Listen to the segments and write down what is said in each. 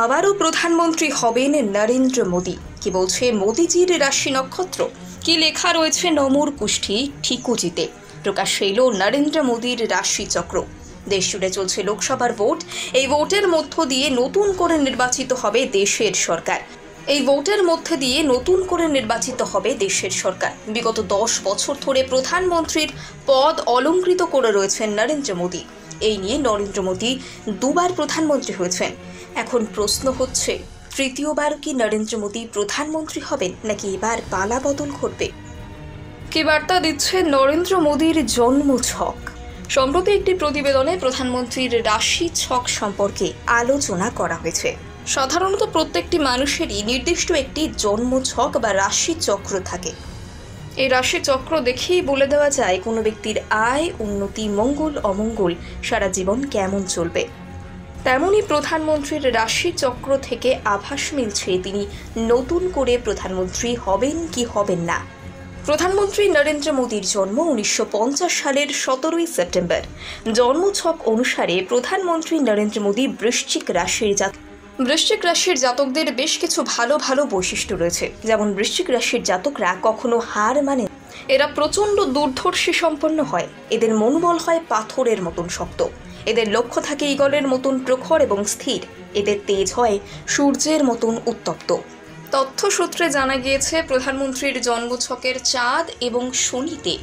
আবারও প্রধানমন্ত্রী হবেন নরেন্দ্র মোদী। কি বলছে মোদীজির রাশি নক্ষত্র, কি লেখা রয়েছে নমুর কুষ্ঠি ঠিকুজিতে। প্রকাশ্যে এলো নরেন্দ্র মোদীর রাশি চক্র। দেশ জুড়ে চলছে লোকসভার ভোট। এই ভোটের মধ্য দিয়ে নতুন করে নির্বাচিত হবে দেশের সরকার। বিগত 10 বছর ধরে প্রধানমন্ত্রীর পদ অলংকৃত করে রয়েছেন নরেন্দ্র মোদী। এই নিয়ে নরেন্দ্র মোদী দুবার প্রধানমন্ত্রী হয়েছেন। এখন প্রশ্ন হচ্ছে, তৃতীয়বার কি নরেন্দ্র মোদী প্রধানমন্ত্রী হবেন, নাকি এবার পালা বদল ঘটবে? কি বার্তা দিচ্ছে নরেন্দ্র মোদীর জন্ম ছক? সম্প্রতি একটি প্রতিবেদনে প্রধানমন্ত্রীর রাশি ছক সম্পর্কে আলোচনা করা হয়েছে। সাধারণত প্রত্যেকটি মানুষেরই নির্দিষ্ট একটি জন্ম ছক বা রাশি চক্র থাকে। এই রাশি চক্র দেখেই বলে দেওয়া যায় কোনো ব্যক্তির আয়, উন্নতি, মঙ্গল, অমঙ্গল সারা জীবন কেমন চলবে। তেমনই প্রধানমন্ত্রীর রাশি চক্র থেকে আভাস মিলছে তিনি নতুন করে প্রধানমন্ত্রী হবেন কি হবেন না। প্রধানমন্ত্রী নরেন্দ্র মোদীর জন্ম 1950 সালের 17 সেপ্টেম্বর। জন্মছক অনুসারে প্রধানমন্ত্রী নরেন্দ্র মোদী বৃশ্চিক রাশির জাতকদের বেশ কিছু ভালো ভালো বৈশিষ্ট্য রয়েছে। যেমন বৃশ্চিক রাশির জাতকরা কখনো হার মানে, এরা প্রচণ্ড দূরদর্শী সম্পন্ন হয়। এদের মনোবল হয় পাথরের মতন শক্ত। এদের লক্ষ্য থাকে ঈগলের মতন প্রখর এবং স্থির। এদের তেজ হয় সূর্যের মতন উত্তপ্ত। তথ্যসূত্রে জানা গিয়েছে প্রধানমন্ত্রীর জন্মছকের চাঁদ এবং শনিতে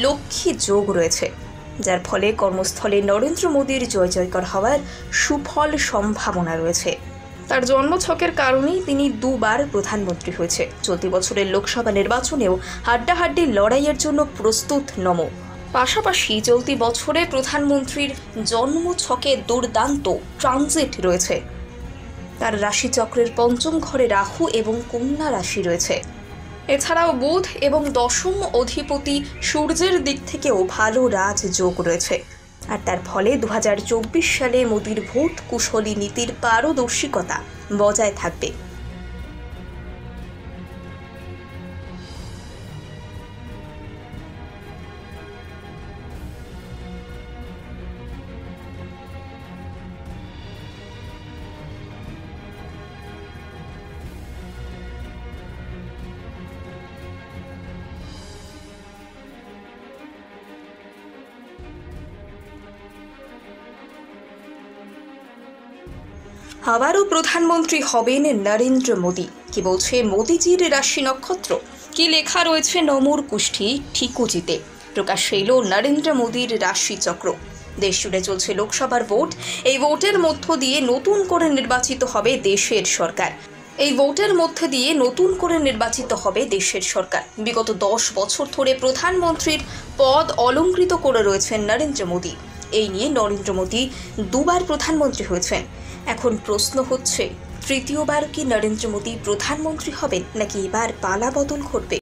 লক্ষ্মী যোগ রয়েছে, যার ফলে কর্মস্থলে নরেন্দ্র মোদীর জয় জয়কার হওয়ার সুফল সম্ভাবনা রয়েছে। তার জন্মছকের কারণেই তিনি দুবার প্রধানমন্ত্রী হয়েছে। চলতি বছরের লোকসভা নির্বাচনেও হাড্ডাহাড্ডি লড়াইয়ের জন্য প্রস্তুত নমো। পাশাপাশি চলতি বছরে প্রধানমন্ত্রীর জন্মছকে দুর্দান্ত ট্রানজিট রয়েছে। তার রাশিচক্রের পঞ্চম ঘরে রাহু এবং কন্যা রাশি রয়েছে। এছাড়াও বুধ এবং দশম অধিপতি সূর্যের দিক থেকেও ভালো রাজযোগ রয়েছে। আর তার ফলে 2024 সালে মোদীর ভোট কুশলী নীতির পারদর্শিকতা বজায় থাকবে। আবারও প্রধানমন্ত্রী হবেন নরেন্দ্র মোদী। কি বলছে মোদীজির রাশি নক্ষত্র, কি লেখা রয়েছে নমুর কুষ্ঠি ঠিকুজিতে। প্রকাশ্যে এলো নরেন্দ্র মোদীর রাশি চক্র। দেশ জুড়ে চলছে লোকসভার ভোট। এই ভোটের মধ্য দিয়ে নতুন করে নির্বাচিত হবে দেশের সরকার। বিগত 10 বছর ধরে প্রধানমন্ত্রীর পদ অলংকৃত করে রয়েছেন নরেন্দ্র মোদী। এই নিয়ে নরেন্দ্র মোদী দুবার প্রধানমন্ত্রী হয়েছেন। এখন প্রশ্ন হচ্ছে, তৃতীয়বার কি নরেন্দ্র মোদী প্রধানমন্ত্রী হবেন, নাকি এবার পালা বদল ঘটবে?